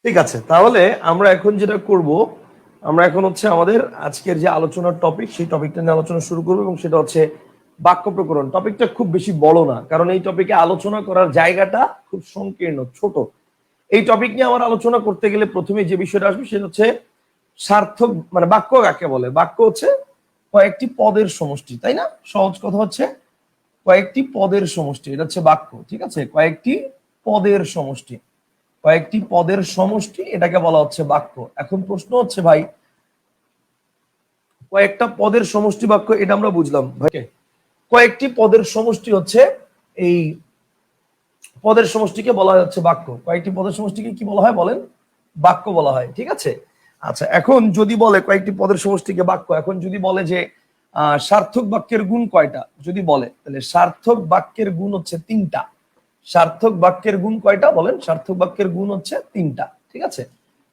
ঠিক আছে, তাহলে আমরা এখন যেটা করব, আমরা এখন হচ্ছে আমাদের আজকের যে আলোচনার টপিক সেই টপিকটা নিয়ে আলোচনা শুরু করবো, এবং সেটা হচ্ছে বাক্য প্রকরণ। টপিকটা খুব বেশি বড় না, কারণ এই টপিকে আলোচনা করার জায়গাটা খুব সংকীর্ণ, ছোট। এই টপিক নিয়ে আমার আলোচনা করতে গেলে প্রথমে যে বিষয়টা আসবে সেটা হচ্ছে সার্থক, মানে বাক্য কাকে বলে। বাক্য হচ্ছে কয়েকটি পদের সমষ্টি, তাই না? সহজ কথা হচ্ছে কয়েকটি পদের সমষ্টি, এটা হচ্ছে বাক্য। ঠিক আছে, কয়েকটি পদের সমষ্টি, কয়েকটি পদের সমষ্টি, এটাকে বলা হচ্ছে বাক্য। এখন প্রশ্ন হচ্ছে ভাই, কয়েকটা পদের সমষ্টি বাক্য, এটা আমরা বুঝলাম ভাই। কয়েকটি পদের সমষ্টি হচ্ছে, এই পদের সমষ্টিকে বলা হচ্ছে বাক্য। কয়েকটি পদের সমষ্টিকে কি বলা হয় বলেন? বাক্য বলা হয়। ঠিক আছে, আচ্ছা, এখন যদি বলে কয়েকটি পদের সমষ্টিকে বাক্য, এখন যদি বলে যে সার্থক বাক্যের গুণ কয়টা, যদি বলে, তাহলে সার্থক বাক্যের গুণ হচ্ছে তিনটা। সার্থক বাক্যের গুণ কয়টা বলেন? সার্থক বাক্যের গুণ হচ্ছে তিনটা। ঠিক আছে,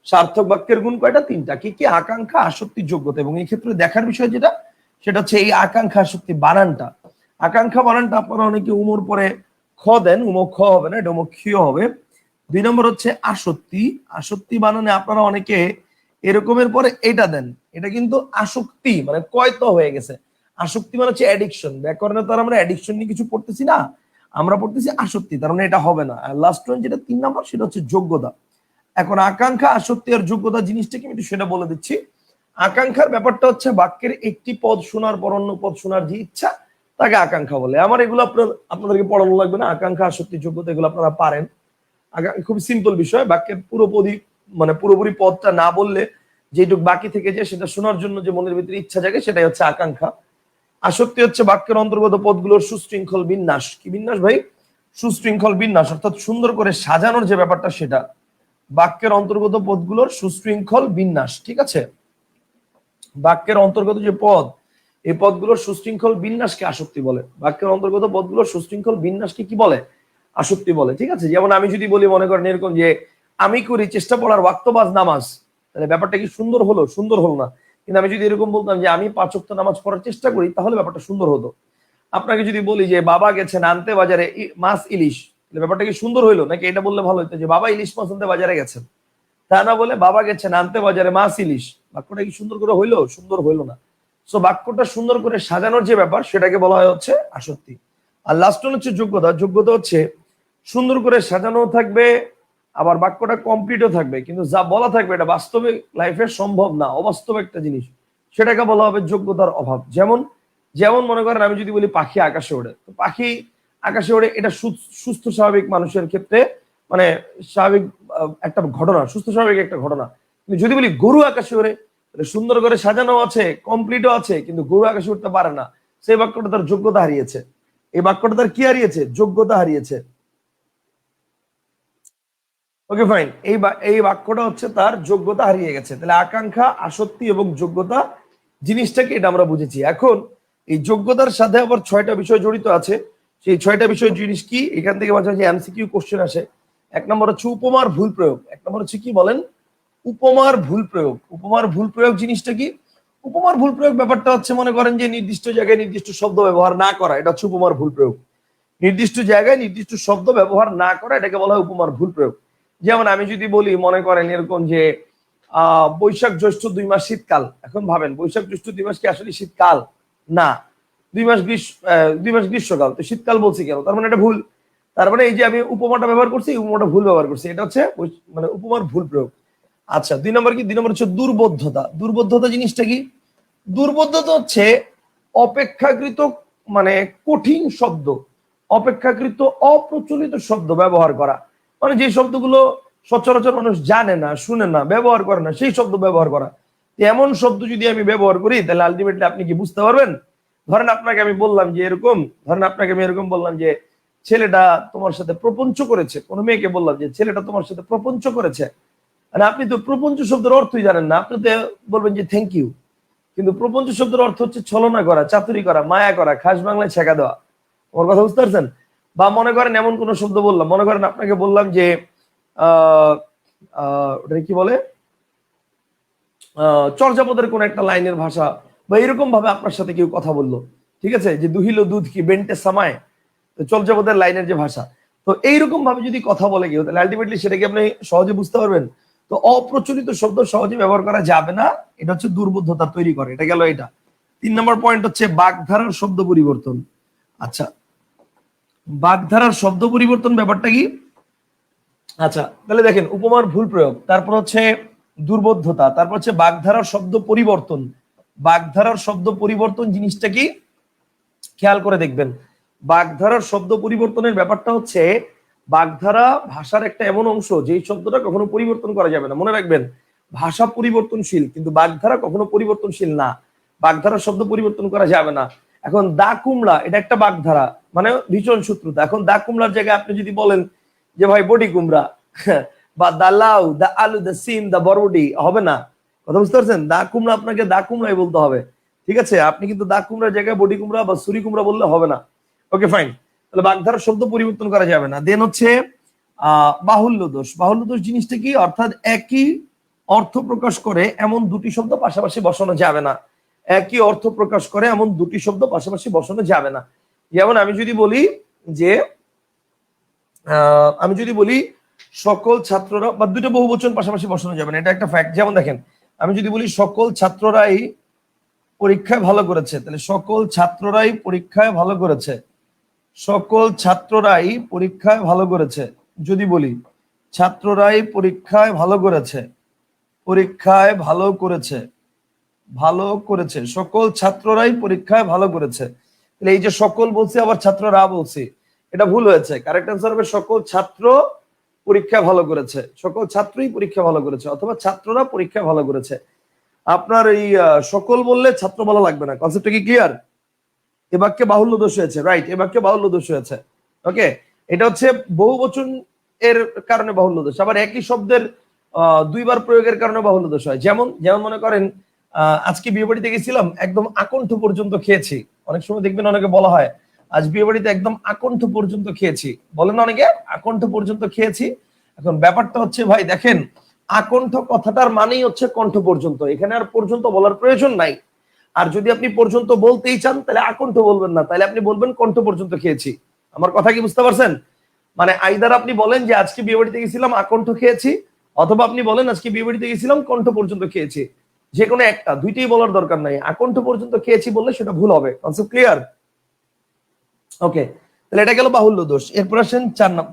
সার্থক বাক্যের গুণ কয়টা? তিনটা। কি কি? আকাঙ্ক্ষা, আসক্তি, যোগ্যতা। এবং এই ক্ষেত্রে দেখার বিষয় যেটা, সেটা হচ্ছে এই আকাঙ্ক্ষা, আসক্তি বানানটা। আকাঙ্ক্ষা বানানটা আপনারা অনেকে উমর পরে খ দেন, উমো খ হবে না, এটা উমো ক্ষীয় হবে। 2 নম্বর হচ্ছে আসক্তি। আসক্তি বানানে আপনারা অনেকে এরকমের পরে এটা দেন, এটা কিন্তু আসক্তি মানে কয়ত হয়ে গেছে। আসক্তি মানে হচ্ছে অ্যাডিকশন। ব্যাকরণে তো আমরা অ্যাডিকশন নিয়ে কিছু পড়তেছি না, আমরা পড়তেছি আসক্তি, তার মানে এটা হবে না। আর লাস্ট ওয়ান যেটা 3 নম্বর, সেটা হচ্ছে যোগ্যতা। এখন আকাঙ্ক্ষা, আসক্তি আর যোগ্যতা জিনিসটা কি, একটু সেটা বলে দিচ্ছি। আকাঙ্ক্ষার ব্যাপারটা হচ্ছে বাক্যের একটি পদ শোনার পর অন্য পদ শোনার যে ইচ্ছা, তাকে আকাঙ্ক্ষা বলে। আমার এগুলো আপনাদেরকে পড়ানো লাগবে না। আকাঙ্ক্ষা, আসক্তি, যোগ্যতা এগুলো আপনারা পারেন। খুব সিম্পল বিষয়। বাক্যের পুরোপুরি মানে পুরোপুরি পদটা না বললে যেটুক বাকি থেকে যায় সেটা শোনার জন্য যে মনের ভিতরে ইচ্ছা জাগে, সেটাই হচ্ছে আকাঙ্ক্ষা। আসক্তি হচ্ছে বাক্যের অন্তর্গত পদগুলোর সুশৃঙ্খল বিন্যাস। কি বিন্যাস ভাই? সুশৃঙ্খল বিন্যাস, অর্থাৎ সুন্দর করে সাজানোর যে ব্যাপারটা, সেটা বাক্যের অন্তর্গত পদগুলোর সুশৃঙ্খল বিন্যাস। ঠিক আছে, বাক্যের অন্তর্গত যে পদ, এই পদগুলোর সুশৃঙ্খল বিন্যাসকে আসক্তি বলে। বাক্যের অন্তর্গত পদগুলোর সুশৃঙ্খল বিন্যাসকে কি বলে? আসক্তি বলে। ঠিক আছে, যেমন আমি যদি বলি, মনে করেন এরকম যে আমি করি চেষ্টা পড়ার ওয়াক্তবাজ নামাজ, তাহলে ব্যাপারটা কি সুন্দর হলো? সুন্দর হলো না। কিন্তু আমি যদি এরকম বলতাম যে আমি 5 ওয়াক্ত নামাজ পড়ার চেষ্টা করি, তাহলে ব্যাপারটা সুন্দর হতো। আপনাকে যদি বলি যে বাবা গেছেন আনতে বাজারে মাছ ইলিশ, তাহলে ব্যাপারটা কি সুন্দর হইলো? নাকি এটা বললে ভালো হতো যে বাবা ইলিশ মাছ আনতে বাজারে গেছেন, তা না বলে বাবা গেছেন আনতে বাজারে মাছ ইলিশ, বাক্যটা কি সুন্দর করে হইলো? সুন্দর হইলো না। সো বাক্যটা সুন্দর করে সাজানোর যে ব্যাপার, সেটাকে বলা হয় হচ্ছে আসক্তি। আর লাস্ট ওয়ান হচ্ছে যোগ্যতা। যোগ্যতা হচ্ছে সুন্দর করে সাজানো থাকবে, আবার বাক্যটা কমপ্লিটও থাকবে, কিন্তু যা বলা থাকবে এটা বাস্তবে লাইফে সম্ভব না, অবাস্তব একটা জিনিস, সেটাকে বলা হবে যোগ্যতার অভাব। যেমন যেমন মনে করেন আমি যদি বলি পাখি আকাশে ওড়ে, তো পাখি আকাশে ওড়ে এটা সুস্থ স্বাভাবিক মানুষের ক্ষেত্রে মানে স্বাভাবিক একটা ঘটনা, সুস্থ স্বাভাবিক একটা ঘটনা। কিন্তু যদি বলি গরু আকাশে ওড়ে, সুন্দর করে সাজানো আছে, কমপ্লিটও আছে, কিন্তু গরু আকাশে উঠতে পারে না, সেই বাক্যটা তার যোগ্যতা হারিয়েছে। এই বাক্যটা তার কি হারিয়েছে? যোগ্যতা হারিয়েছে। ওকে ফাইন, এই বাক্যটা হচ্ছে তার যোগ্যতা হারিয়ে গেছে। তাহলে আকাঙ্ক্ষা, আসক্তি এবং যোগ্যতা জিনিসটাকে এটা আমরা বুঝেছি। এখন এই যোগ্যতার সাথে আবার 6টা বিষয় জড়িত আছে। সেই 6টা বিষয় জিনিস কি, এখান থেকে মাঝে মাঝে এমসিকিউ কোশ্চেন আসে। 1 নম্বর হচ্ছে উপমার ভুল প্রয়োগ। 1 নম্বর হচ্ছে কি বলেন? উপমার ভুল প্রয়োগ। উপমার ভুল প্রয়োগ জিনিসটা কি? উপমার ভুল প্রয়োগ ব্যাপারটা হচ্ছে, মনে করেন যে নির্দিষ্ট জায়গায় নির্দিষ্ট শব্দ ব্যবহার না করা, এটা হচ্ছে উপমার ভুল প্রয়োগ। নির্দিষ্ট জায়গায় নির্দিষ্ট শব্দ ব্যবহার না করা, এটাকে বলা হয় উপমার ভুল প্রয়োগ। যেমন আমি যদি বলি, মনে করেন এরকম যে বৈশাখ জ্যৈষ্ঠ 2 মাস শীতকাল। এখন ভাবেন, বৈশাখ জ্যৈষ্ঠ 2 মাস কি আসলে শীতকাল? না, 2 মাস 2 মাস গ্রীষ্মকাল, তো শীতকাল বলছি কেন? তার মানে এটা ভুল। তার মানে এই যে আমি উপমাটা ব্যবহার করছি, উপমাটা ভুল ব্যবহার করছি, এটা হচ্ছে মানে উপমার ভুল প্রয়োগ। আচ্ছা, 2 নম্বর কি? 2 নম্বর হচ্ছে দুর্বোধ্যতা। দুর্বোধ্যতা জিনিসটা কি? দুর্বোধ্যতা হচ্ছে অপেক্ষাকৃত মানে কঠিন শব্দ, অপেক্ষাকৃত অপ্রচলিত শব্দ ব্যবহার করা। মানে যে শব্দগুলো সচরাচর মানুষ জানে না, শুনে না, ব্যবহার করে না, সেই শব্দ ব্যবহার করা। এমন শব্দ যদি আমি ব্যবহার করি, তাহলে আলটিমেটলি আপনি কি বুঝতে পারবেন? ধরেন আপনাকে আমি বললাম যে এরকম, ধরেন আপনাকে আমি এরকম বললাম যে ছেলেটা তোমার সাথে প্রপঞ্চ করেছে। কোনো মেয়েকে বললাম যে ছেলেটা তোমার সাথে প্রপঞ্চ করেছে, মানে আপনি তো প্রপঞ্চ শব্দের অর্থই জানেন না, আপনি তো বলবেন যে থ্যাংক ইউ। কিন্তু প্রপঞ্চ শব্দের অর্থ হচ্ছে ছলনা করা, চাতুরি করা, মায়া করা, খাস বাংলায় ছেঁকা দেওয়া। আমার কথা বুঝতে পারছেন? বা মনে করেন এমন কোন শব্দ বললাম, মনে করেন আপনাকে বললাম যে ওটা কি বলে, চর্যাপদের কোন একটা লাইনের ভাষা, বা এরকম ভাবে আপনার সাথে কেউ কথা বললো, ঠিক আছে, যে দুহিল দুধ কি বেন্টে সামায়, চর্যাপদের লাইনের যে ভাষা। তো এইরকম ভাবে যদি কথা বলে কেউ, তাহলে আলটিমেটলি সেটাকে আপনি সহজে বুঝতে পারবেন? তো অপ্রচলিত শব্দ সহজে ব্যবহার করা যাবে না, এটা হচ্ছে দুর্বোধ্যতা তৈরি করে। এটা গেল এটা। 3 নম্বর পয়েন্ট হচ্ছে বাগধারার শব্দ পরিবর্তন। আচ্ছা, বাগধারার শব্দ পরিবর্তন ব্যাপারটা কি? আচ্ছা, তাহলে দেখেন উপমার ভুল প্রয়োগ, তারপর হচ্ছে দুর্বোধ্যতা, তারপর হচ্ছে বাগধারার শব্দ পরিবর্তন। বাগধারার শব্দ পরিবর্তন জিনিসটা কি খেয়াল করে দেখবেন। বাগধারার শব্দ পরিবর্তনের ব্যাপারটা হচ্ছে, বাগধারা ভাষার একটা এমন অংশ যেই শব্দটা কখনো পরিবর্তন করা যাবে না। মনে রাখবেন, ভাষা পরিবর্তনশীল কিন্তু বাগধারা কখনো পরিবর্তনশীল না। বাগধারার শব্দ পরিবর্তন করা যাবে না। এখন দা কুমড়া এটা একটা বাগধারা, মানে ভীষণ শত্রুতা। এখন দা কুমড়ার জায়গায় আপনি যদি বলেন যে ভাই বডি কুমড়া বা দা লাউ, দা আলু, দা সিম, দা বরবটি, হবে না। কথা বুঝতে পারছেন? দা কুমড়া আপনাকে দা কুমড়াই বলতে হবে, ঠিক আছে? আপনি কিন্তু দা কুমড়ার জায়গায় বডি কুমড়া বা সুরি কুমড়া বললে হবে না। ওকে ফাইন, তাহলে বাগধারার শব্দ পরিবর্তন করা যাবে না। দেন হচ্ছে বাহুল্য দোষ। বাহুল্য দোষ জিনিসটা কি? অর্থাৎ একই অর্থ প্রকাশ করে এমন দুটি শব্দ পাশাপাশি বসানো যাবে না। একই অর্থ প্রকাশ করে এমন দুটি শব্দ পাশাপাশি বসানো যাবে না। যেমন আমি যদি বলি যে সকল ছাত্ররা, বা দুটো বহুবচন পাশাপাশি বসানো যাবে না, এটা একটা ফ্যাক্ট। যেমন দেখেন, আমি যদি বলি সকল ছাত্ররাই পরীক্ষায় ভালো করেছে, তাহলে সকল ছাত্ররাই পরীক্ষায় ভালো করেছে, সকল ছাত্ররাই পরীক্ষায় ভালো করেছে। যদি বলি ছাত্ররাই পরীক্ষায় ভালো করেছে, পরীক্ষায় ভালো করেছে, ভালো করেছে, সকল ছাত্ররাই পরীক্ষায় ভালো করেছে। তাহলে এই যে সকল বলছি আবার ছাত্ররা বলছি, এটা ভুল হয়েছে। কারেক্ট অ্যান্সার হবে সকল ছাত্র পরীক্ষা ভালো করেছে, সকল ছাত্রই পরীক্ষা ভালো করেছে, অথবা ছাত্ররা পরীক্ষা ভালো করেছে। আপনার এই সকল বললে ছাত্র বলা লাগবে না। কনসেপ্টটা কি ক্লিয়ার? এ বাক্যে বাহুল্য দোষ হয়েছে, রাইট, এ বাক্যে বাহুল্য দোষ হয়েছে। ওকে, এটা হচ্ছে বহুবচন এর কারণে বাহুল্য দোষ। আবার একই শব্দের দুইবার প্রয়োগের কারণে বাহুল্য দোষ হয়। যেমন মনে করেন আজকে বিয়ে বাড়িতে গেছিলাম, একদম আকণ্ঠ পর্যন্ত খেয়েছি। অনেক সময় দেখবেন অনেকে বলা হয় আজ বিয়ে বাড়িতে একদম আকণ্ঠ পর্যন্ত খেয়েছি, বলেন অনেকে আকণ্ঠ পর্যন্ত খেয়েছি। এখন ব্যাপারটা হচ্ছে ভাই দেখেন, আকণ্ঠ কথাটার মানেই হচ্ছে কণ্ঠ পর্যন্ত, এখানে আর পর্যন্ত বলার প্রয়োজন নাই। আর যদি আপনি পর্যন্ত বলতেই চান তাহলে আকণ্ঠ বলবেন না, তাহলে আপনি বলবেন কণ্ঠ পর্যন্ত খেয়েছি। আমার কথা কি বুঝতে পারছেন? মানে আইদার আপনি বলেন যে আজকে বিয়ে বাড়িতে গেছিলাম আকণ্ঠ খেয়েছি, অথবা আপনি বলেন আজকে বিয়ে বাড়িতে গেছিলাম কণ্ঠ পর্যন্ত খেয়েছি। যে কোনো একটা, দুইটাই বলার দরকার নাই। আকণ্ঠ পর্যন্ত খেয়েছি বললে সেটা ভুল হবে। Concept clear? ওকে, তাহলে এটা গেল বাহুল্য দোষ। এরপর আসেন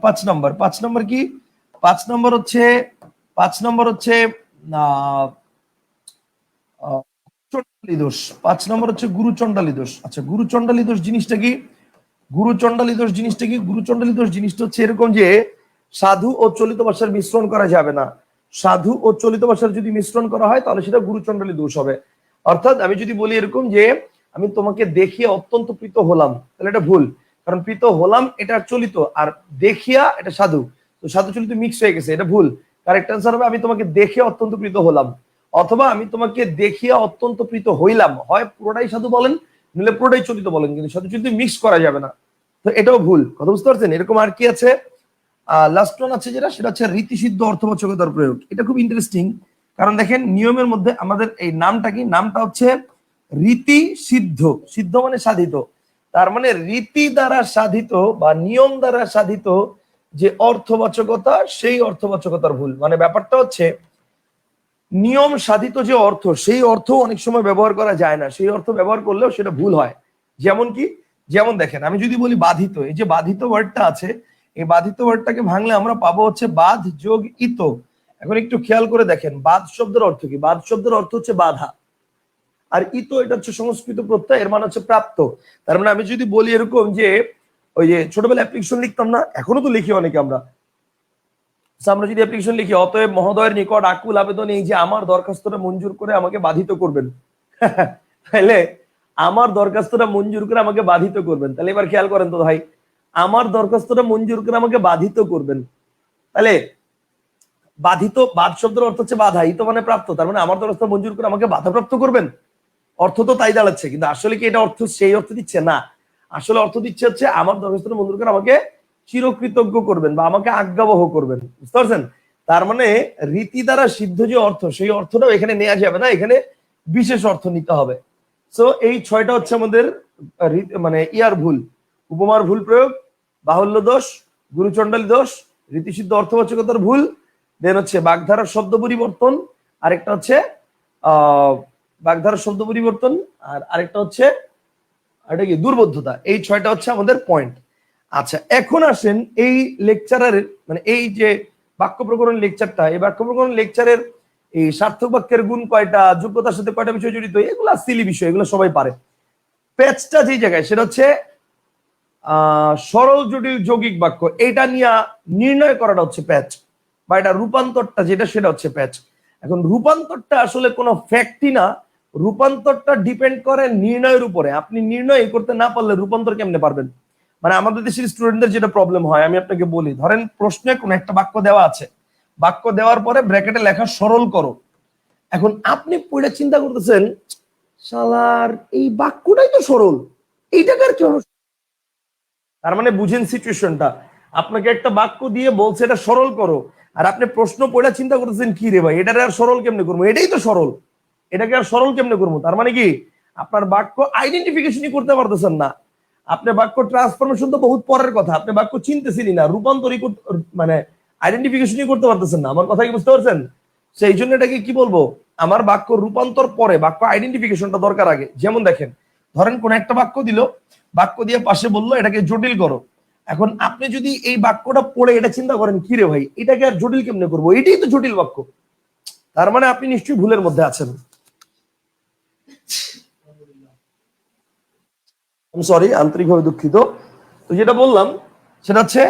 5 নম্বর। 5 নম্বর কি? 5 নম্বর হচ্ছে চণ্ডালী দোষ। 5 নম্বর হচ্ছে গুরুচণ্ডালী দোষ। আচ্ছা, গুরুচণ্ডালী দোষ জিনিসটা কি? গুরুচণ্ডালী দোষ জিনিসটা কি? গুরুচণ্ডালী দোষ জিনিসটা হচ্ছে এরকম যে সাধু ও চলিত ভাষার মিশ্রণ করা যাবে না। সাধু ও চলিত ভাষার যদি মিশ্রণ করা হয় তাহলে সেটা গুরুচণ্ডালী দোষ হবে। অর্থাৎ আমি যদি বলি এরকম যে আমি তোমাকে দেখিয়ে অত্যন্ত প্রীত হলাম, তাহলে এটা ভুল। কারণ প্রীত হলাম এটা চলিত, আর দেখিয়া এটা সাধু, তো সাধু চলিত মিক্স হয়ে গেছে, এটা ভুল। কারেক্ট অ্যান্সার হবে আমি তোমাকে দেখে অত্যন্ত প্রীত হলাম, অথবা আমি তোমাকে দেখিয়া অত্যন্ত প্রীত হইলাম। হয় পুরোটাই সাধু বলেন, নিলে পুরোটাই চলিত বলেন, কিন্তু সাধু চলিত মিক্স করা যাবে না। তো এটাও ভুল। কথা বুঝতে পারছেন? এরকম আর কি আছে? লাস্ট ওয়ান আছে যেটা, সেটা হচ্ছে রীতিসিদ্ধ অর্থবাচকতার প্রয়োগ। এটা খুব ইন্টারেস্টিং, কারণ দেখেন নিয়মের মধ্যে আমাদের এই নামটা কি? নামটা হচ্ছে রীতি সিদ্ধ। সিদ্ধ মানে সাধিত, তার মানে রীতি দ্বারা সাধিত বা নিয়ম দ্বারা সাধিত যে অর্থবাচকতা, সেই অর্থবাচকতার ভুল। মানে ব্যাপারটা হচ্ছে নিয়ম সাধিত যে অর্থ, সেই অর্থ অনেক সময় ব্যবহার করা যায় না, সেই অর্থ ব্যবহার করলেও সেটা ভুল হয়। যেমন কি? যেমন দেখেন আমি যদি বলি বাধিত, এই যে বাধিত ওয়ার্ডটা আছে, এই বাধিত ওয়ার্ডটাকে ভাঙলে আমরা পাবো হচ্ছে বাধ যোগ ইত। এখন একটু খেয়াল করে দেখেন, বাদ শব্দের অর্থ কি? বাদ শব্দের অর্থ হচ্ছে বাধা, আর ইত এটা হচ্ছে সংস্কৃত প্রত্যয়, এর মানে হচ্ছে প্রাপ্ত। তার মানে আমি যদি বলি এরকম যে ওই যে ছোটবেলায় অ্যাপ্লিকেশন লিখতাম না, এখনো তো লিখি অনেকে আমরা, আমরা যদি অ্যাপ্লিকেশন লিখি, অতএব মহোদয়ের নিকট আকুল আবেদন এই যে আমার দরখাস্তটা মঞ্জুর করে আমাকে বাধিত করবেন, তাহলে আমার দরখাস্তটা মঞ্জুর করে আমাকে বাধিত করবেন। তাহলে এবার খেয়াল করেন তো ভাই, আমার দরখাস্তটা মঞ্জুর করে আমাকে বাধিত করবেন, তাহলে বাধিত, বাদ শব্দের অর্থ হচ্ছে বাধা, ইত মানে প্রাপ্ত, তার মানে আমার দরখাস্ত মঞ্জুর করে আমাকে বাধাপ্রাপ্ত করবেন, অর্থ তো তাই দাঁড়াচ্ছে। কিন্তু আসলে কি এটা অর্থ সেই অর্থ দিচ্ছে না, আসলে অর্থ দিচ্ছে হচ্ছে আমার দরখাস্তটা মঞ্জুর করে আমাকে চিরকৃতজ্ঞ করবেন বা আমাকে আজ্ঞাবহ করবেন। বুঝতে পারছেন? তার মানে রীতি দ্বারা সিদ্ধ যে অর্থ, সেই অর্থটাও এখানে নেওয়া যাবে না, এখানে বিশেষ অর্থ নিতে হবে। সো এই 6টা হচ্ছে আমাদের মানে ইয়ার ভুল: উপমার ভুল প্রয়োগ, বাহুল্য দোষ, গুরুচণ্ডালী দোষ, রীতিসিদ্ধ অর্থবাচকতার ভুল, দেন হচ্ছে বাগধারার শব্দ পরিবর্তন, আরেকটা হচ্ছে বাগধারার শব্দ পরিবর্তন, আর আরেকটা হচ্ছে এটা কি দুর্বোধ্যতা। এই 6টা হচ্ছে আমাদের পয়েন্ট। আচ্ছা, এখন আসেন এই লেকচারের মানে এই যে বাক্য প্রকরণ লেকচারটা, এই বাক্য প্রকরণ লেকচারের এই সার্থক বাক্যের গুণ কয়টা, যোগ্যতার সাথে কয়টা বিষয় জড়িত, এগুলা সিলি বিষয়, এগুলো সবাই পারে। প্যাচটা যেই জায়গায় সেটা হচ্ছে সরল জটিল যৌগিক বাক্য, এটা নিয়ে নির্ণয় করাটা হচ্ছে প্যাচ, বা এটা রূপান্তরটা যেটা সেটা হচ্ছে প্যাচ। এখন রূপান্তরটা আসলে কোনো ফ্যাক্টই না, রূপান্তরটা ডিপেন্ড করে নির্ণয়ের উপরে। আপনি নির্ণয় করতে না পারলে রূপান্তর কেমনে পারবেন? মানে আমাদের দেশের স্টুডেন্টদের যেটা প্রবলেম হয়, আমি আপনাকে বলি, ধরেন প্রশ্নে কোন একটা বাক্য দেওয়া আছে, বাক্য দেওয়ার পরে ব্র্যাকেটে লেখা সরল করো। এখন আপনি পড়ে চিন্তা করতেছেন, শালার এই বাক্যটাই তো সরল, এইটাকে আর কি হলো? তার মানে বুঝেন সিচুয়েশনটা, আপনাকে একটা বাক্য দিয়ে বলছে এটা সরল করো, আর আপনি প্রশ্ন পড়ে চিন্তা করতেছেন কি রে ভাই এটারে আর সরল কেমনে করবো, এটাই তো সরল, এটাকে আর সরল কেমনে করবো? তার মানে কি আপনার বাক্য আইডেন্টিফিকেশনই করতে পারতেছেন না। আপনি বাক্য ট্রান্সফরমেশন তো বহুত পরের কথা, আপনি বাক্য চিনতেছিলেন না, রূপান্তরই মানে আইডেন্টিফিকেশনই করতে পারতেছেন না। আমার কথা কি বুঝতে পারছেন? সেই জন্য এটাকে কি বলবো, আমার বাক্য রূপান্তর পরে, বাক্য আইডেন্টিফিকেশনটা দরকার আগে। যেমন দেখেন, ধরেন কোন একটা বাক্য দিল, বাক্য দিয়ে পাশে বললো এটাকে জটিল করো। এখন আপনি যদি এই বাক্যটা পড়ে এটা চিন্তা করেন, কি রে ভাই এটাকে আর জটিল কেমনে করবো, এটাই তো জটিল বাক্য। তার মানে আপনি নিশ্চয়ই ভুলের মধ্যে আছেন। সরি, আন্তরিকভাবে দুঃখিত। তো যেটা বললাম সেটা হচ্ছে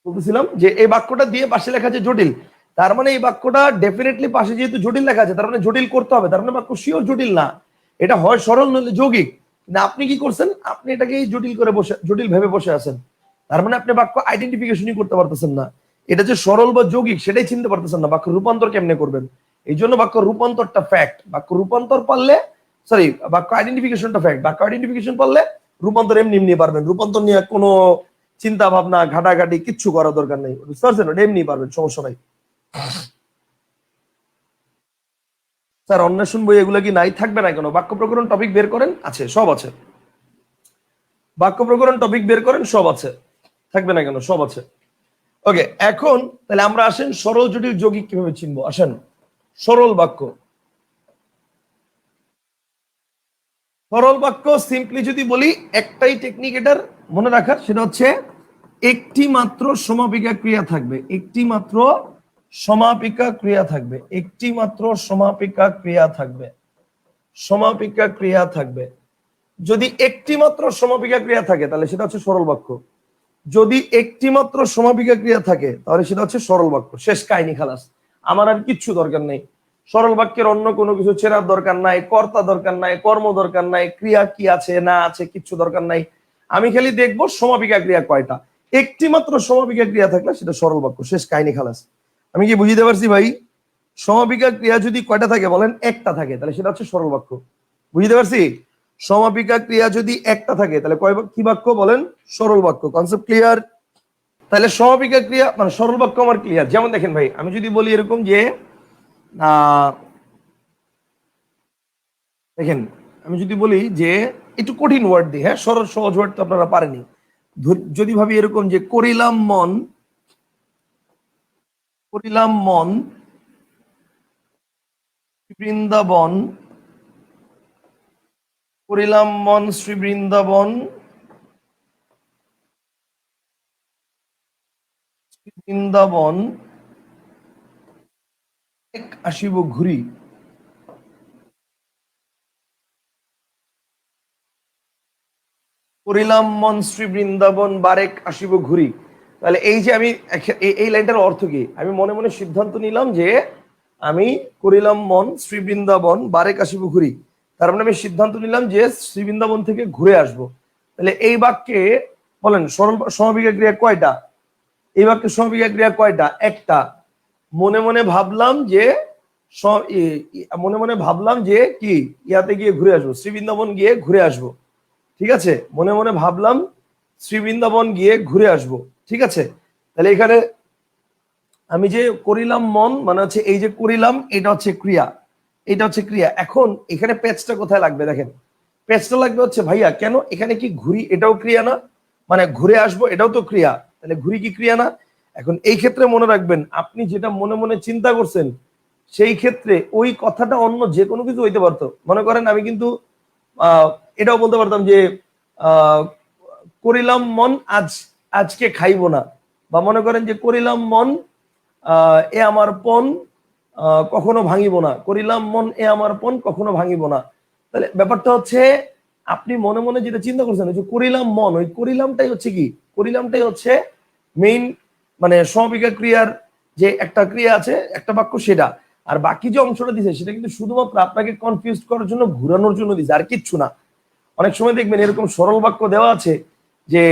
বলতেছিলাম যে এই বাক্যটা দিয়ে পাশে লেখা আছে জটিল, তার মানে এই বাক্যটা ডেফিনেটলি পাশে যেহেতু জটিল লেখা আছে, তার মানে জটিল করতে হবে, তার মানে বাক্য শিওর জটিল না, এটা হয় সরল নইলে যৌগিক। না, আপনি কি করছেন, আপনি এটাকে জটিল করে বসে, জটিল ভেবে বসে আছেন। তার মানে আপনি বাক্য আইডেন্টিফিকেশনই করতে পারতেছেন না, এটা যে সরল বা যৌগিক সেটাই চিনতে পারতেছেন না, বাক্য রূপান্তর কেমনে করবেন। এই জন্য বাক্য রূপান্তরটা ফ্যাক্ট, বাক্য রূপান্তর পারলে, সরি, বাক্য আইডেন্টিফিকেশনটা ফ্যাক্ট, বাক্য আইডেন্টিফিকেশন পারলে রূপান্তর এমনি এমনি পারবেন। রূপান্তর নিয়ে কোনো চিন্তা ভাবনা ঘাটাঘাটি কিচ্ছু করার দরকার নেই, বুঝতে পারছেন? এমনি পারবেন, সমস্যা নাই। স্যার অন্বেষণ বই এগুলো কি নাই? থাকবে না কেন? বাক্য প্রকরণ টপিক বের করেন, আছে, সব আছে। বাক্য প্রকরণ টপিক বের করেন, সব আছে, থাকবে না কেন? সব আছে। ওকে, এখন তাহলে আমরা আসেন সরল জটিল যৌগিক কিভাবে চিনবো। আসেন, সরল বাক্য, সরল বাক্য সিম্পলি যদি বলি, একটাই টেকনিক এটার মনে রাখার, সেটা হচ্ছে একটি মাত্র সমাপিকা ক্রিয়া থাকবে, একটি মাত্র সমাপিকা ক্রিয়া থাকবে, একটি মাত্র সমাপিকা ক্রিয়া থাকবে, সমাপিকা ক্রিয়া থাকবে। যদি একটি মাত্র সমাপিকা ক্রিয়া থাকে তাহলে সেটা হচ্ছে সরল বাক্য। যদি একটি মাত্র সমাপিকা ক্রিয়া থাকে তাহলে সেটা হচ্ছে সরল বাক্য। শেষ কাহিনী, খালাস। আমার আর কিচ্ছু দরকার নেই সরল বাক্যের, অন্য কোনো কিছু চেনার দরকার নাই, কর্তা দরকার নাই, কর্ম দরকার নাই, ক্রিয়া কি আছে না আছে কিচ্ছু দরকার নাই। আমি খালি দেখবো সমাপিকা ক্রিয়া কয়টা, একটি মাত্র সমাপিকা ক্রিয়া থাকলে সেটা সরল বাক্য। শেষ কাহিনী, খালাস। আমি কি বুঝিতে পারছি ভাই? সমাপিকা ক্রিয়া যদি কয়টা থাকে বলেন, একটা থাকে, তাহলে সেটা হচ্ছে সরল বাক্য। বুঝতে পারছি? সমাপিকা ক্রিয়া যদি একটা থাকে তাহলে কি বাক্য বলেন? সরল বাক্য। Concept clear? তাহলে সমাপিকা ক্রিয়া মানে সরল বাক্য আমার ক্লিয়ার। যেমন দেখেন ভাই, আমি যদি বলি এরকম যে দেখেন, আমি যদি বলি যে একটু কঠিন ওয়ার্ড দিই, হ্যাঁ, সরল সহজ ওয়ার্ড তো আপনারা পারেনি। যদি ভাবি এরকম যে করিলাম মন, করিলাম মন বৃন্দাবন, করিলাম মন শ্রী বৃন্দাবন, বৃন্দাবন আসিব ঘুরি। করিলাম মন শ্রী বৃন্দাবন বারেক আসিব ঘুরি। তাহলে এই যে আমি এই লাইনটার অর্থ কি, আমি মনে মনে সিদ্ধান্ত নিলাম যে আমি করিলাম মন শ্রী বৃন্দাবন বারেক আসিব ঘুরি, তার মানে আমি সিদ্ধান্ত নিলাম যে শ্রী বৃন্দাবন থেকে ঘুরে আসব। তাহলে এই বাক্যে বলেন সরল সমাপিকা ক্রিয়া কয়টা? এই বাক্যে সমাপিকা ক্রিয়া কয়টা? একটা। মনে মনে ভাবলাম যে মনে মনে ভাবলাম যে কি ইয়াতে গিয়ে ঘুরে আসবো, শ্রী বৃন্দাবন গিয়ে ঘুরে আসবো। ঠিক আছে, মনে মনে ভাবলাম শ্রী বৃন্দাবন গিয়ে ঘুরে আসব। ঠিক আছে, তাহলে এখানে আমি যে করিলাম মন মানে হচ্ছে এই যে করিলাম, এটা হচ্ছে ক্রিয়া, এটা হচ্ছে ক্রিয়া। এখন এখানে পেজটা কোথায় লাগবে দেখেন, পেজটা লাগবে হচ্ছে ভাইয়া কেন এখানে কি ঘুরি এটাও ক্রিয়া না, মানে ঘুরে আসবো এটাও তো ক্রিয়া, তাহলে ঘুরি কি ক্রিয়া না? এখন এই ক্ষেত্রে মনে রাখবেন, আপনি যেটা মনে মনে চিন্তা করছেন সেই ক্ষেত্রে ওই কথাটা অন্য যে কোনো কিছু হইতে পারতো। মনে করেন আমি কিন্তু এটাও বলতে পারতাম যে করিলাম মন আজকে খাইব না, বা মনে করেন যে করিলাম মন এ আমার পণ কখনো ভাঙিব না, করিলাম মন এ আমার পণ কখনো ভাঙিব না। তাহলে ব্যাপারটা হচ্ছে আপনি মনে মনে যেটা চিন্তা করছেন যে করিলাম মন, ওই করিলামটাই হচ্ছে কি, করিলামটাই হচ্ছে মেইন, মানে সমাপিকা ক্রিয়ার যে একটা ক্রিয়া আছে একটা বাক্য সেটা। আর বাকি যে অংশটা দিছে সেটা কিন্তু শুধুমাত্র আপনাকে কনফিউজ করার জন্য, ঘুরানোর জন্য দিছে, আর কিচ্ছু না। অনেক সময় দেখবেন এরকম সরল বাক্য দেওয়া আছে যে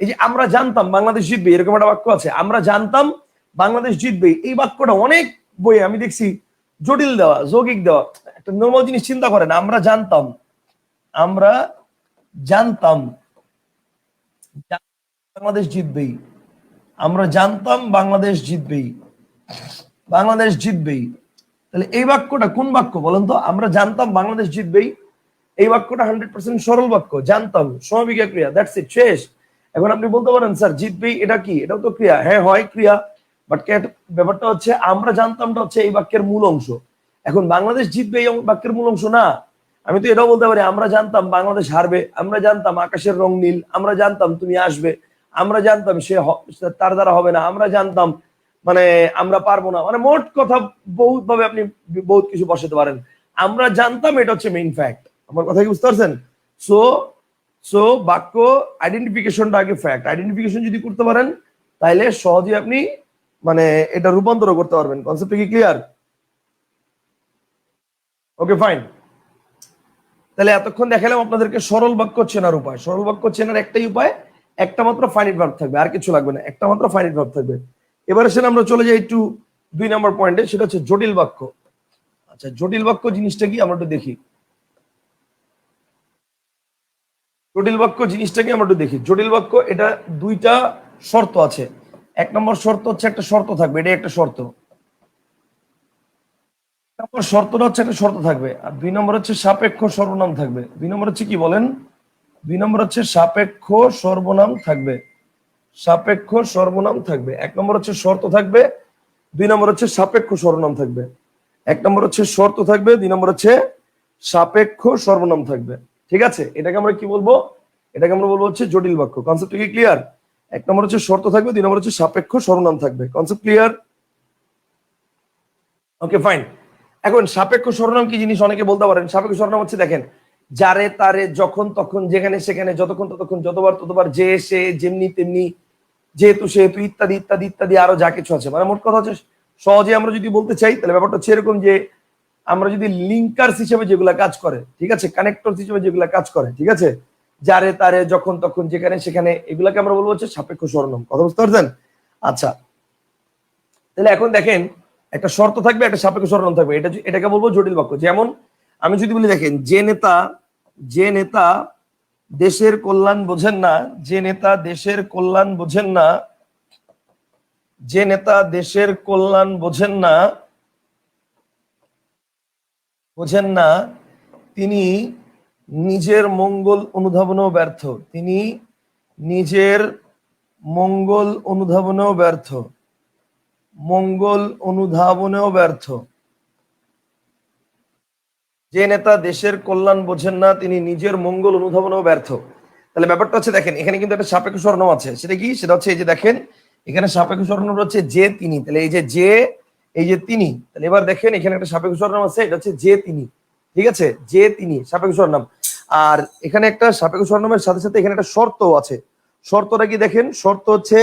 এই যে আমরা জানতাম বাংলাদেশ জিতবে, এরকম একটা বাক্য আছে, আমরা জানতাম বাংলাদেশ জিতবে। এই বাক্যটা অনেক বই আমি দেখছি জটিল দেওয়া, যৌগিক দেওয়া। একটা নর্মাল জিনিস চিন্তা করেন, আমরা জানতাম, আমরা জানতাম বাংলাদেশ জিতবেই, আমরা জানতাম বাংলাদেশ জিতবেই, বাংলাদেশ জিতবেই। তাহলে এই বাক্যটা কোন বাক্য বলেন তো? আমরা জানতাম বাংলাদেশ জিতবেই, এই বাক্যটা 100% সরল বাক্য, জানতাম সমাপিকা ক্রিয়া, দ্যাটস ইট, শেষ। এখন আপনি বলতে পারেন স্যার জিতবেই এটা কি? এটাও তো ক্রিয়া। হ্যাঁ হয় ক্রিয়া, বাট ব্যাপারটা হচ্ছে আমরা জানতামটা হচ্ছে এই বাক্যের মূল অংশ। এখন বাংলাদেশ জিতবে এই বাক্যের মূল অংশ না। আমি তো এটাও বলতে পারি আমরা জানতাম বাংলাদেশ হারবে, আমরা জানতাম আকাশের রং নীল, আমরা জানতাম তুমি আসবে, আমরা জানতাম তার দ্বারা হবে না, আমরা জানতাম মানে আমরা পারবো না। মানে মোট কথা বহুত ভাবে আপনি বহুত কিছু বসাতে পারেন। আমরা জানতাম এটা হচ্ছে মেইন ফ্যাক্ট। আমার কথা কি বুঝতে পারছেন? সো সো বাক্য আইডেন্টিফিকেশনটা আগে ফ্যাক্ট। আইডেন্টিফিকেশন যদি করতে পারেন তাহলে সহজে আপনি মানে এটা রূপান্তর করতে পারবেন। কনসেপ্টটা কি ক্লিয়ার? Okay fine. তাহলে এতক্ষণ দেখালাম আপনাদেরকে সরল বাক্য চেনার উপায়। সরল বাক্য চেনার একটাই উপায়, একটা মাত্র ফাইনাইট ভার্ব থাকবে, আর কিছু লাগবে না, একটা মাত্র ফাইনাইট ভার্ব থাকবে। এবারে সেটা আমরা চলে যাই একটু 2 নম্বর পয়েন্টে, সেটা হচ্ছে জটিল বাক্য। আচ্ছা, জটিল বাক্য জিনিসটা কি আমরা একটু দেখি। জটিল বাক্য জিনিসটা কি আমরা একটু দেখি। জটিল বাক্য এটা দুইটা শর্ত আছে। 1 নম্বর শর্ত হচ্ছে একটা শর্ত থাকবে, এটা একটা শর্ত। নম্বর শর্তটা হচ্ছে একটা শর্ত থাকবে, আর 2 নম্বর হচ্ছে সাপেক্ষ সর্বনাম থাকবে। 2 নম্বর হচ্ছে কি বলেন? 2 নম্বর হচ্ছে সাপেক্ষ সর্বনাম থাকবে, সাপেক্ষ সর্বনাম থাকবে। 1 নম্বর হচ্ছে শর্ত থাকবে, 2 নম্বর হচ্ছে সাপেক্ষ সর্বনাম থাকবে। 1 নম্বর হচ্ছে শর্ত থাকবে, 2 নম্বর হচ্ছে সাপেক্ষ সর্বনাম থাকবে। ঠিক আছে, এটাকে আমরা কি বলবো? এটাকে আমরা বলবো হচ্ছে জটিল বাক্য। কনসেপ্ট কি ক্লিয়ার? 1 নম্বর হচ্ছে শর্ত থাকবে, 2 নম্বর হচ্ছে সাপেক্ষ সর্বনাম থাকবে। Concept clear? Okay fine. এখন সাপেক্ষ সর্বনাম কি জিনিস অনেকে বলতে পারেন। সাপেক্ষ সর্বনাম হচ্ছে দেখেন, যারে তারে যখন তখন যেখানে সেখানে যতক্ষণ ততক্ষণ যতবার ততবার যে সে যেমনি তেমনি যেহেতু সেহেতু ইত্যাদি ইত্যাদি ইত্যাদি আরো যা কিছু আছে। মানে মোট কথা হচ্ছে সহজে আমরা যদি বলতে চাই তাহলে ব্যাপারটা হচ্ছে এরকম যে আমরা যদি লিঙ্কার্স হিসেবে যেগুলা কাজ করে, ঠিক আছে, কানেক্টরস হিসেবে যেগুলা কাজ করে, ঠিক আছে, যারে তারে যখন তখন যেখানে সেখানে, এগুলাকে আমরা বলবো হচ্ছে সাপেক্ষ সর্বনাম। কথা বুঝতে পারছেন? আচ্ছা, তাহলে এখন দেখেন একটা শর্ত থাকবে, একটা সাপেক্ষ সর্বনাম থাকবে, এটাকে বলবো জটিল বাক্য। যেমন আমি যদি বলি দেখেন, যে নেতা দেশের কল্যাণ বোঝেন না, যে নেতা দেশের কল্যাণ বোঝেন না, যে নেতা দেশের কল্যাণ বোঝেন না, তিনি নিজের মঙ্গল অনুধাবনেও ব্যর্থ, তিনি নিজের মঙ্গল অনুধাবনেও ব্যর্থ, মঙ্গল অনুধাবনেও ব্যর্থ। যে নেতা দেশের কল্যাণ বোঝেন না তিনি নিজের মঙ্গল অনুধাবনেও ব্যর্থ। তাহলে ব্যাপারটা হচ্ছে দেখেন এখানে কিন্তু একটা সাপেক্ষ সর্বনাম আছে। সেটা কি? সেটা হচ্ছে এই যে দেখেন এখানে সাপেক্ষ সর্বনাম হচ্ছে যে তিনি। তাহলে এই যে তিনি, তাহলে এবার দেখেন এখানে একটা সাপেক্ষ সর্বনাম আছে, এটা হচ্ছে যে তিনি। ঠিক আছে, যে তিনি সাপেক্ষ সর্বনাম। আর এখানে একটা সাপেক্ষ সর্বনামের সাথে সাথে এখানে একটা শর্ত আছে। শর্তটা কি দেখেন? শর্ত হচ্ছে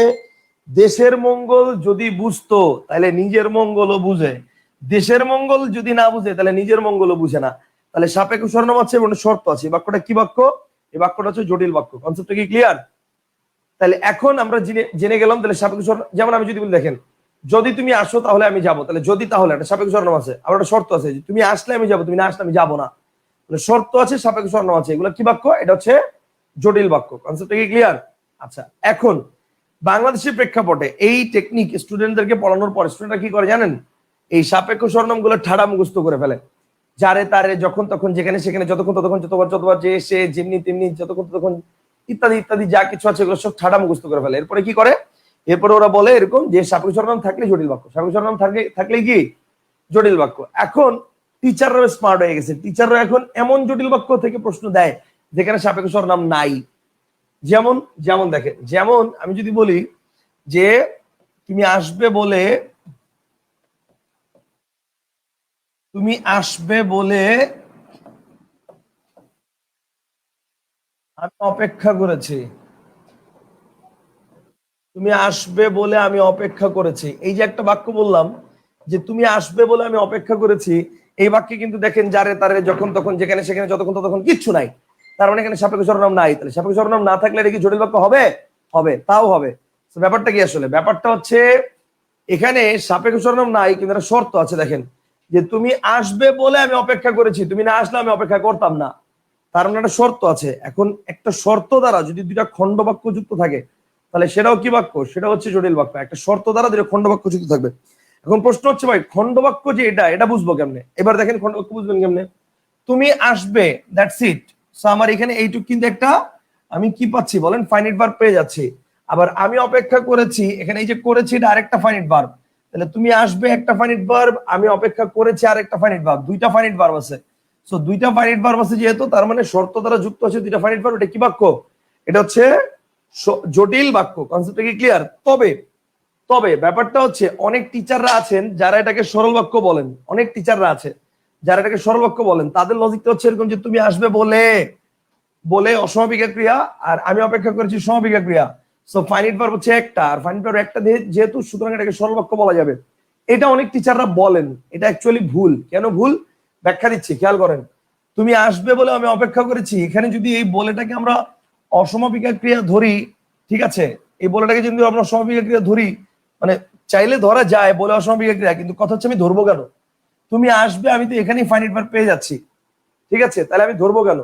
দেশের মঙ্গল যদি বুঝতো তাহলে নিজের মঙ্গলও বুঝে, দেশের মঙ্গল যদি না বুঝে তাহলে নিজের মঙ্গলও বুঝে না। তাহলে সাপেক্ষ সর্বনাম আছে এবং শর্ত আছে। বাক্যটা কি বাক্য? এই বাক্যটা হচ্ছে জটিল বাক্য। কনসেপ্টটা কি ক্লিয়ার? তাহলে এখন আমরা জেনে গেলাম তাহলে সাপেক্ষ সর্বনাম। যেমন আমি যদি বলি দেখেন, যদি তুমি আসো তাহলে আমি যাবো, তাহলে যদি তাহলে একটা সাপেক্ষ সর্বনাম আছে, আবার একটা শর্ত আছে, তুমি আসলে আমি যাবো, তুমি না আসলে আমি যাবো না। তাহলে শর্ত আছে, সাপেক্ষ সর্বনাম আছে, এগুলো কি বাক্য? এটা হচ্ছে জটিল বাক্য। কনসেপ্টটা কি ক্লিয়ার? আচ্ছা, এখন বাংলাদেশের প্রেক্ষাপটে এই টেকনিক স্টুডেন্টদেরকে পড়ানোর পর স্টুডেন্টরা কি করে জানেন? এই সাপেক্ষ সর্বনাম গুলো ঠাড়া মুখস্থ করে ফেলে। যারে তারে যখন তখন যেখানে সেখানে যতক্ষণ ততক্ষণ যতবার যে সে যেমনি তেমনি যতক্ষণ ততক্ষণ ইত্যাদি ইত্যাদি যা কিছু আছে এগুলো সব ঠাড়া মুখস্থ করে ফেলে। এরপরে কি করে? এরপরে ওরা বলে এরকম যে সাপেক্ষ সর্বনাম থাকলে জটিল বাক্য, সাপেক্ষ সর্বনাম থাকলে কি জটিল বাক্য। এখন টিচাররা স্মার্ট হয়ে গেছে, টিচাররা এখন এমন জটিল বাক্য থেকে প্রশ্ন দেয় যেখানে সাপেক্ষ সর্বনাম নাই। যেমন যেমন দেখেন, যেমন আমি যদি বলি যে তুমি আসবে বলে, তুমি আসবে বলে আমি অপেক্ষা করেছি, তুমি আসবে বলে আমি অপেক্ষা করেছি, এই যে একটা বাক্য বললাম যে তুমি আসবে বলে আমি অপেক্ষা করেছি, এই বাক্যে কিন্তু দেখেন যারে তারে যখন তখন যেখানে সেখানে যতক্ষণ ততক্ষণ কিচ্ছু নাই, তার মানে এখানে সাপেক্ষ সর্বনাম নাই। তাহলে সাপেক্ষ সর্বনাম না থাকলে এটা কি জটিল বাক্য হবে? হবে, তাও হবে। ব্যাপারটা কি আসলে, ব্যাপারটা হচ্ছে এখানে সাপেক্ষ সর্বনাম নাই কিন্তু একটা শর্ত আছে। দেখেন যে তুমি আসবে বলে আমি অপেক্ষা করেছি, তুমি না আসলে আমি অপেক্ষা করতাম না, তার মানে একটা শর্ত আছে। এখন একটা শর্ত দ্বারা যদি দুইটা খণ্ড বাক্য যুক্ত থাকে তাহলে সেটাও কি বাক্য? সেটা হচ্ছে জটিল বাক্য। একটা শর্ত দ্বারা দুইটা খণ্ড বাক্য যুক্ত থাকবে। এখন প্রশ্ন হচ্ছে ভাই খণ্ড বাক্য যে এটা বুঝবো কেমনে? এবার দেখেন খণ্ড বাক্য বুঝবেন কেমনে। তুমি আসবে, দ্যাটস ইট। সো আমার এখানে এইটুক কিন্তু একটা আমি কি পাচ্ছি বলেন, ফাইনাইট ভার্ব পেয়ে যাচ্ছি। আবার আমি অপেক্ষা করেছি, এখানে এই যে করেছি এটা আরেকটা ফাইনাইট ভার্ব। তাহলে তুমি আসবে একটা ফাইনাইট ভার্ব, আমি অপেক্ষা করেছি আরেকটা ফাইনাইট ভার্ব, দুইটা ফাইনাইট ভার্ব আছে। সো দুইটা ফাইনাইট ভার্ব আছে যেহেতু, তার মানে শর্ত দ্বারা যুক্ত আছে দুইটা ফাইনাইট ভার্ব, এটা কি বাক্য? এটা হচ্ছে জটিল বাক্য। কনসেপ্টটা কি ক্লিয়ার? তবে তবে ব্যাপারটা হচ্ছে অনেক টিচাররা আছেন যারা এটাকে সরল বাক্য বলেন, অনেক টিচাররা আছে যারা এটাকে সরল বাক্য বলেন। তাদের লজিকটা হচ্ছে এরকম যে তুমি আসবে বলে, বলে অসমাপিকা ক্রিয়া, আর আমি অপেক্ষা করেছি সমাপিকা ক্রিয়া। সো ফাইনাইট ভার্ব হচ্ছে একটা, আর ফাইনাইট ভার্ব একটা যেহেতু সুতরাং এটাকে সরল বাক্য বলা যাবে। এটা অনেক টিচাররা বলেন, এটা অ্যাকচুয়ালি ভুল। কেন ভুল? ব্যাখ্যা দিচ্ছি, খেয়াল করেন। তুমি আসবে বলে আমি অপেক্ষা করেছি, এখানে যদি এই বলেটাকে আমরা অসমাপিকা ক্রিয়া ধরি, ঠিক আছে, এই বলেটাকে যদি আমরা সমাপিকা ক্রিয়া ধরি, মানে চাইলে ধরা যায় বলে অসমাপিকা ক্রিয়া, কিন্তু কথা হচ্ছে আমি ধরবো কেন? তুমি আসবে, আমি তো এখানেই ফাইনাইট ভার্ব পেয়ে যাচ্ছি, ঠিক আছে, তাহলে আমি ধরবো কেন?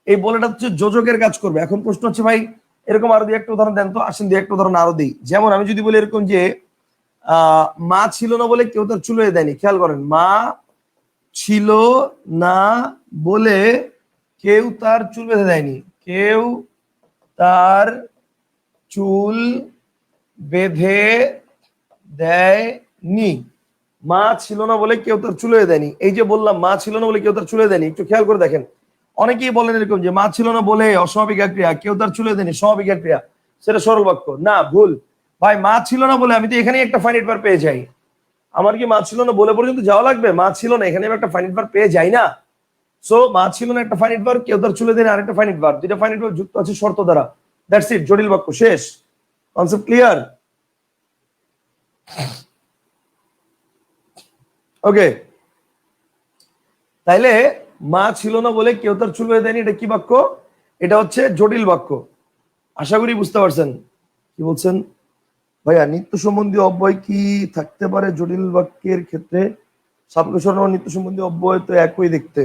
এই বলেটা হচ্ছে যোজকের কাজ করবে। এখন প্রশ্ন হচ্ছে ভাই এরকম আরো দুই একটা উদাহরণ দেন তো, আসেন দুই একটা উদাহরণ আরো দিই। যেমন আমি যদি বলি এরকম যে মা ছিল না বলে কেউ তার চুল বেঁধে দেয়নি, খেয়াল করেন, মা ছিল না বলে কেউ তার চুল বেঁধে দেয়নি, কেউ তার চুল বেঁধে দেয়নি। মা ছিল না বলে কেউ তার চুল বেঁধে দেয়নি, এই যে বললাম মা ছিল না বলে কেউ তার চুল বেঁধে দেয়নি, একটু খেয়াল করে দেখেন। অনেকেই বলেন এরকম যে মা ছিল না বলে অসমাপিকা ক্রিয়া, কেউ তার চুল বেঁধে দেয়নি সমাপিকা ক্রিয়া, সেটা সরল বাক্য না, ভুল। ভাই মা ছিল না বলে আমি তো এখানেই একটা ফাইনাইট ভার্ব পেয়ে যাই। আমার কি মা ছিল না বলে পর্যন্ত যাওয়া লাগবে? মা ছিল না, এখানে আমি একটা ফাইনাইট ভার্ব পেয়ে যাই না? সো মা ছিল না একটা ফাইনাইট ভার্ব, কেউ তার চুলে দেয়নি আরেকটা ফাইনাইট ভার্ব, দুইটা ফাইনাইট ভার্ব যুক্ত আছে শর্ত দ্বারা, দ্যাটস ইট, জটিল বাক্য শেষ। Concept clear? ওকে, তাইলে মা ছিল না বলে কেউ তার চুল বেঁধে দেয়নি, এটা কি বাক্য? এটা হচ্ছে জটিল বাক্য। আশা করি বুঝতে পারছেন। কি বলছেন ভাইয়া? নিত্য সম্বন্ধী অব্যয় কি থাকতে পারে জটিল বাক্যের ক্ষেত্রে? সাপেক্ষ সর্বনাম নিত্য সম্বন্ধী অব্যয় তো একই দেখতে।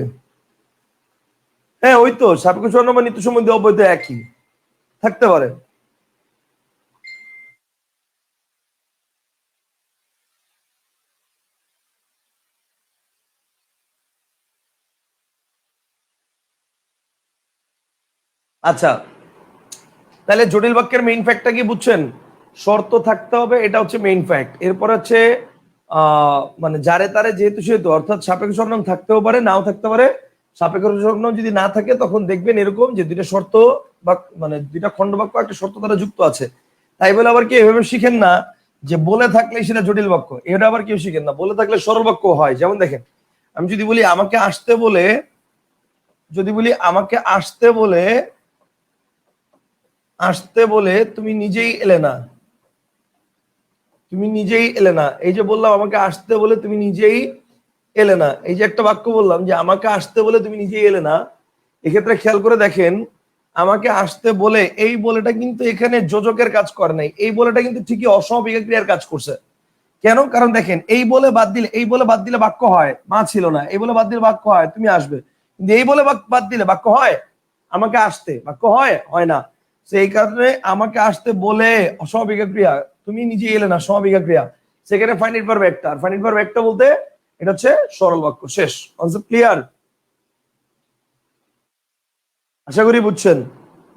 হ্যাঁ ওই তো, সাপেক্ষ সর্বনাম নিত্য সম্বন্ধী অব্যয় তো একই, থাকতে পারে। আচ্ছা, তাহলে জটিল বাক্যের মেইন ফ্যাক্টটা কি বুঝছেন? শর্ত থাকতে হবে, এটা হচ্ছে মেইন ফ্যাক্ট। এরপর হচ্ছে মানে যারে তারে যেহেতু সেহেতু, অর্থাৎ সাপেক্ষ সর্বনাম থাকতেও পারে নাও থাকতে পারে। সাপেক্ষ সর্বনাম যদি না থাকে তখন দেখবেন এরকম যে দুইটা শর্ত বা মানে দুইটা খণ্ড বাক্য একটা শর্ত দ্বারা যুক্ত আছে। তাই বলে আবার কি এভাবে শিখেন না যে বলে থাকলে সেটা জটিল বাক্য, এটা আবার কেউ শিখেন না। বলে থাকলে সরল বাক্য হয়। যেমন দেখেন, আমি যদি বলি আমাকে আসতে বলে, যদি বলি আমাকে আসতে বলে, আসতে বলে তুমি নিজেই এলে না, তুমি নিজেই এলে না, এই যে বললাম আমাকে আসতে বলে তুমি নিজেই এলে না, এই যে একটা বাক্য বললাম যে আমাকে আসতে বলে তুমি নিজেই এলে না, এক্ষেত্রে খেয়াল করে দেখেন আমাকে আসতে বলে এই বলেটা কিন্তু এখানে যোজকের কাজ করে নাই, এই বলেটা কিন্তু ঠিকই অসমাপিকা ক্রিয়ার কাজ করছে। কেন? কারণ দেখেন এই বলে বাদ দিলে, এই বলে বাদ দিলে বাক্য হয় মা ছিল না, এই বলে বাদ দিলে বাক্য হয় তুমি আসবে, কিন্তু এই বলে বাদ দিলে বাক্য হয় আমাকে আসতে, বাক্য হয়? হয় না। সেই কারণে আমাকে আসতে বলে অসমাপিকা ক্রিয়া, তুমি নিজে এলে না সমাপিকা ক্রিয়া, সেখানে ফাইনাইট ভার্ব একটা, আর ফাইনাইট ভার্ব একটা বলতে এটা হচ্ছে সরল বাক্য। শেষ। Concept clear? আশা করি বুঝছেন,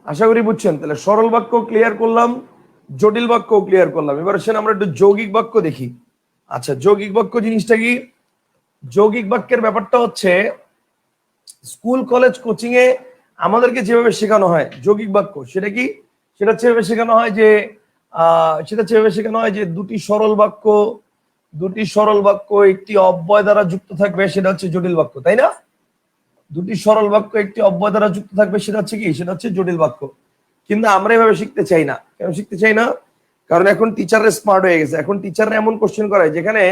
আশা করি বুঝছেন। তাহলে সরল বাক্য ক্লিয়ার করলাম, জটিল বাক্য ক্লিয়ার করলাম। এবার আসেন আমরা একটু যৌগিক বাক্য দেখি। আচ্ছা, যৌগিক বাক্য জিনিসটা কি? যৌগিক বাক্যের ব্যাপারটা হচ্ছে স্কুল কলেজ কোচিং এ আমাদেরকে যেভাবে শেখানো হয় যৌগিক বাক্য, সেটা কি? সেটা যেভাবে শেখানো হয় যে দুটি সরল বাক্য একটি অব্যয় দ্বারা যুক্ত থাকবে, সেটা হচ্ছে জটিল বাক্য, তাই না? দুটি সরল বাক্য একটি অব্যয় দ্বারা যুক্ত থাকবে, সেটা হচ্ছে কি? সেটা হচ্ছে জটিল বাক্য। কিন্তু আমরা এভাবে শিখতে চাই না। কেন শিখতে চাই না? কারণ এখন টিচাররা স্মার্ট হয়ে গেছে। এখন টিচাররা এমন কোশ্চেন করায় যেখানে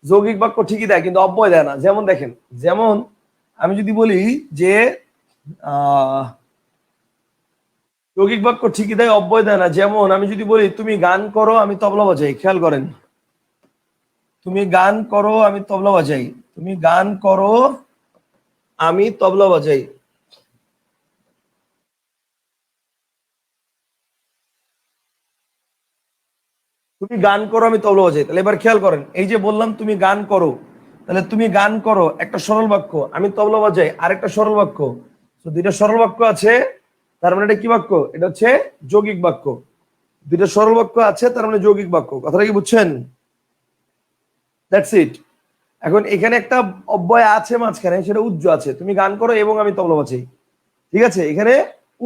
যৌগিক বাক্য ঠিকই দেয় কিন্তু অব্যয় দেয় না। যেমন দেখেন, যেমন আমি যদি বলি যে যৌগিক বাক্য ঠিকই দেয়, অব্যয় দেয় না। যেমন আমি যদি বলি তুমি গান করো আমি তবলা বাজাই, খেয়াল করেন, তুমি গান করো আমি তবলা বাজাই, তুমি গান করো আমি তবলা বাজাই। তুমি গান করো আমি তবলা বাজাই। তাহলে এবার খেয়াল করেন, এই যে বললাম তুমি গান করো, তাহলে তুমি গান করো একটা সরল বাক্য, আমি তবলা বাজাই আরেকটা সরল বাক্য। তো দুইটা সরল বাক্য আছে, তার মানে এটা কি বাক্য? এটা হচ্ছে যৌগিক বাক্য। দুইটা সরল বাক্য আছে, তার মানে যৌগিক বাক্য। কথাটা কি বুঝছেন? That's it. এখন এখানে একটা অব্যয় আছে মাঝখানে, সেটা উজ্জ আছে, তুমি গান করো এবং আমি তবলা বাজাই, ঠিক আছে? এখানে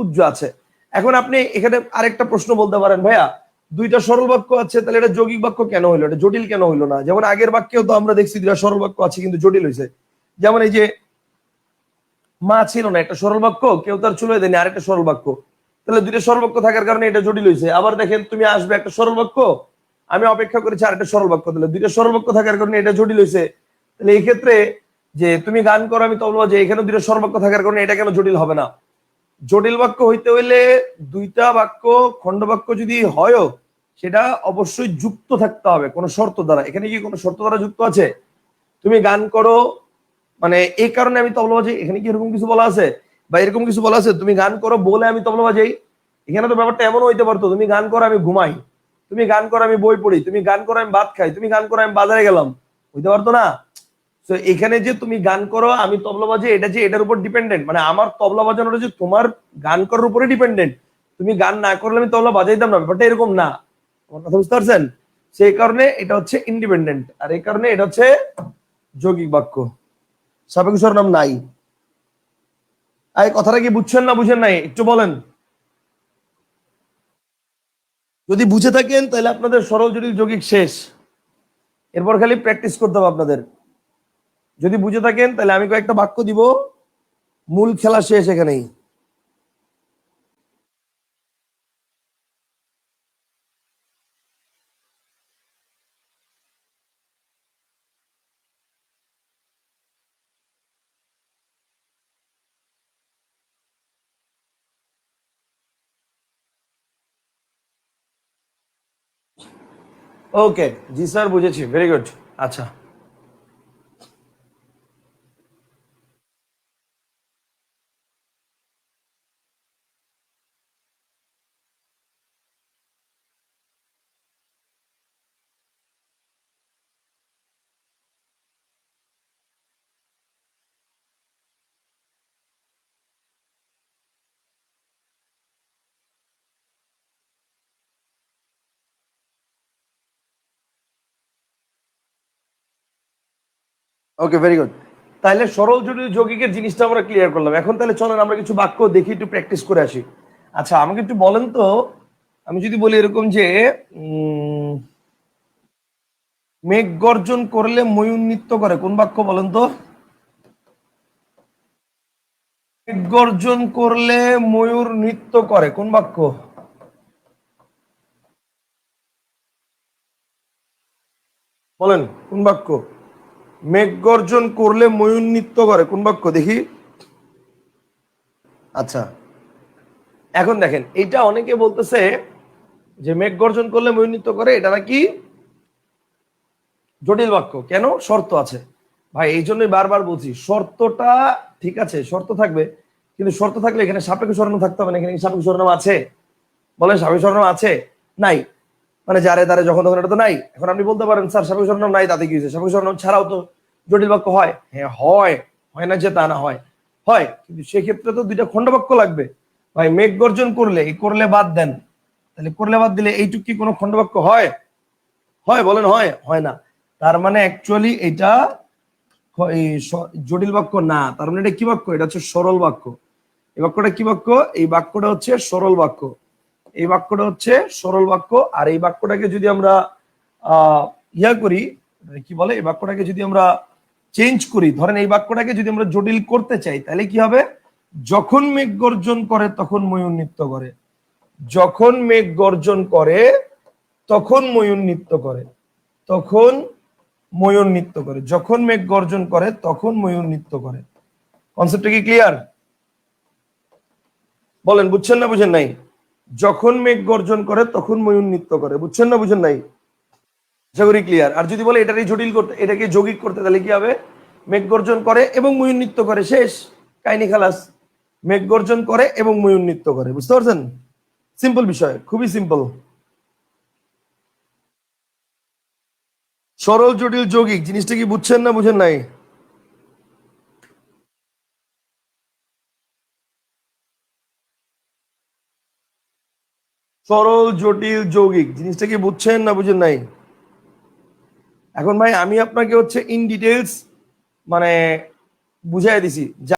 উজ্জ আছে। এখন আপনি এখানে আরেকটা প্রশ্ন বলতে পারেন, ভাইয়া দুইটা সরল বাক্য আছে, তাহলে এটা যৌগিক বাক্য কেন হইলো? এটা জটিল কেন হইলো না? যেমন আগের বাক্যেও তো আমরা দেখছি দুইটা সরল বাক্য আছে কিন্তু জটিল হয়েছে। যেমন এই যে মা ছিল না, একটা সরল বাক্য, কেউ তার চুলে দেয়নি, আরেকটা সরল বাক্য। তাহলে দুইটা সরল বাক্য থাকার কারণে এটা জটিল হয়েছে। আবার দেখেন তুমি আসবে, একটা সরল বাক্য, আমি অপেক্ষা করেছি আরেকটা সরল বাক্য, তাহলে দুইটা সরল বাক্য থাকার কারণে এটা জটিল হয়েছে। তাহলে এই ক্ষেত্রে যে তুমি গান করো আমি তবলা বাজাই, এখানে দুইটা সরল বাক্য থাকার কারণে এটা কেন জটিল হবে না? জটিল বাক্য হইতে হইলে দুইটা বাক্য খণ্ড বাক্য যদি হয়ও, সেটা অবশ্যই যুক্ত থাকতে হবে কোনো শর্ত দ্বারা। এখানে কি কোনো শর্ত দ্বারা যুক্ত আছে? তুমি গান করো মানে এই কারণে আমি তবলা বাজাই, এখানে কি এরকম কিছু বলা আছে? বা এরকম কিছু বলা আছে তুমি গান করো বলে আমি তবলা বাজাই? এখানে তো ব্যাপারটা এমন হইতে পারতো তুমি গান করো আমি ঘুমাই, তুমি গান করো আমি বই পড়ি, তুমি গান করো আমি ভাত খাই, তুমি গান করো আমি বাজারে গেলাম, হইতে পারতো না? তো এখানে যে তুমি গান করো আমি তবলা বাজাই, এটা যে এটার উপর ডিপেন্ডেন্ট, মানে আমার তবলা বাজানোটা যে তোমার গান করার উপরে ডিপেন্ডেন্ট। তুমি গান না করলে আমি তবলা বাজাইতাম না, ব্যাপারটা এরকম না। আমার কথা বুঝতে পারছেন? সেই কারণে এটা হচ্ছে ইন্ডিপেন্ডেন্ট, আর এই কারণে এটা হচ্ছে যৌগিক বাক্য। সাপেক্ষ সর্বনাম নাই। এই কথাটা কি বুঝছেন না বুঝেন নাই একটু বলেন। যদি বুঝে থাকেন তাহলে আপনাদের সরল জটিল যৌগিক শেষ, এরপর খালি প্র্যাকটিস করতে হবে আপনাদের। যদি বুঝে থাকেন তাহলে আমি কয়েকটা বাক্য দিব, মূল খেলা শেষ এখানেই। ওকে, জি স্যার বুঝেছি, ভেরি গুড। আচ্ছা, ওকে, ভেরি গুড। তাহলে সরল জটিল যৌগিকের জিনিসটা আমরা ক্লিয়ার করলাম। এখন তাহলে চলেন আমরা কিছু বাক্য দেখি, একটু প্র্যাকটিস করে আসি। আচ্ছা, আমাকে একটু বলেন তো, আমি যদি বলি এরকম যে মেঘ গর্জন করলে ময়ূর নৃত্য করে, কোন বাক্য বলেন তো? মেঘ গর্জন করলে ময়ূর নৃত্য করে, কোন বাক্য? বলেন কোন বাক্য? মেঘ গর্জন করলে ময়ূর নৃত্য করে, কোন বাক্য দেখি? আচ্ছা, এখন দেখেন, এটা অনেকে বলতেছে যে মেঘ গর্জন করলে ময়ূর নৃত্য করে, এটা নাকি জটিল বাক্য। কেন? শর্ত আছে। ভাই এই জন্যই বারবার বলছি, শর্তটা ঠিক আছে, শর্ত থাকবে, কিন্তু শর্ত থাকলে এখানে সাপেক্ষ সর্বনাম থাকতে হবে না। এখানে সাপেক্ষ সর্বনাম আছে? বলেন সাপেক্ষ সর্বনাম আছে? নাই। মানে যারে তারে যখন তখন, এটা তো নাই। এখন আপনি বলতে পারেন স্যার সাপেক্ষ সর্বনাম নাই, তাতে কি হয়েছে? সাপেক্ষ সর্বনাম ছাড়াও তো জটিল বাক্য হয়। হ্যাঁ হয়, হয় না যে তা না, হয় হয়, কিন্তু সেক্ষেত্রে তো দুইটা খণ্ডবাক্য লাগবে। ভাই মেঘ গর্জন করলে, এই করলে বাদ দেন, তাহলে করলে বাদ দিলে এইটুক কি কোনো খণ্ডবাক্য হয়? হয় বলেন, হয়? হয় না। তার মানে অ্যাকচুয়ালি এটা জটিল বাক্য না, তার মানে এটা কি বাক্য? এটা হচ্ছে সরল বাক্য। এই বাক্যটা কি বাক্য? এই বাক্যটা হচ্ছে সরল বাক্য। এই বাক্যটা হচ্ছে সরল বাক্য। আর এই বাক্যটাকে যদি আমরা ইয়া করি, কি বলে, এই বাক্যটাকে যদি আমরা চেঞ্জ করি, ধরেন এই বাক্যটাকে যদি আমরা জটিল করতে চাই, তাহলে কি হবে? যখন মেঘ গর্জন করে তখন ময়ূর নৃত্য করে। যখন মেঘ গর্জন করে তখন ময়ূর নৃত্য করে। তখন ময়ূর নৃত্য করে। যখন মেঘ গর্জন করে তখন ময়ূর নৃত্য করে। কনসেপ্টটা কি ক্লিয়ার? বলেন, বুঝছেন না বুঝেন নাই? যখন মেঘ গর্জন করে তখন ময়ূর নৃত্য করে। বুঝছেন না বুঝেন নাই? আশা করি ক্লিয়ার। আর যদি বলে এটাকে জটিল করতে, এটাকে যৌগিক করতে, তাহলে কি হবে? মেঘ গর্জন করে এবং ময়ূর নৃত্য করে, শেষ, কাহিনী খালাস। মেঘ গর্জন করে এবং ময়ূর নৃত্য করে। বুঝতে পারছেন? সিম্পল বিষয়, খুবই সিম্পল। সরল জটিল যৌগিক জিনিসটা কি বুঝছেন না বুঝেন নাই? সরল জটিল যৌগিক জিনিসটা কি বুঝছেন না বুঝেন নাই? এখন ভাই আমি আপনাকে হচ্ছে ইন ডিটেলস মানে বুঝাই দিছি।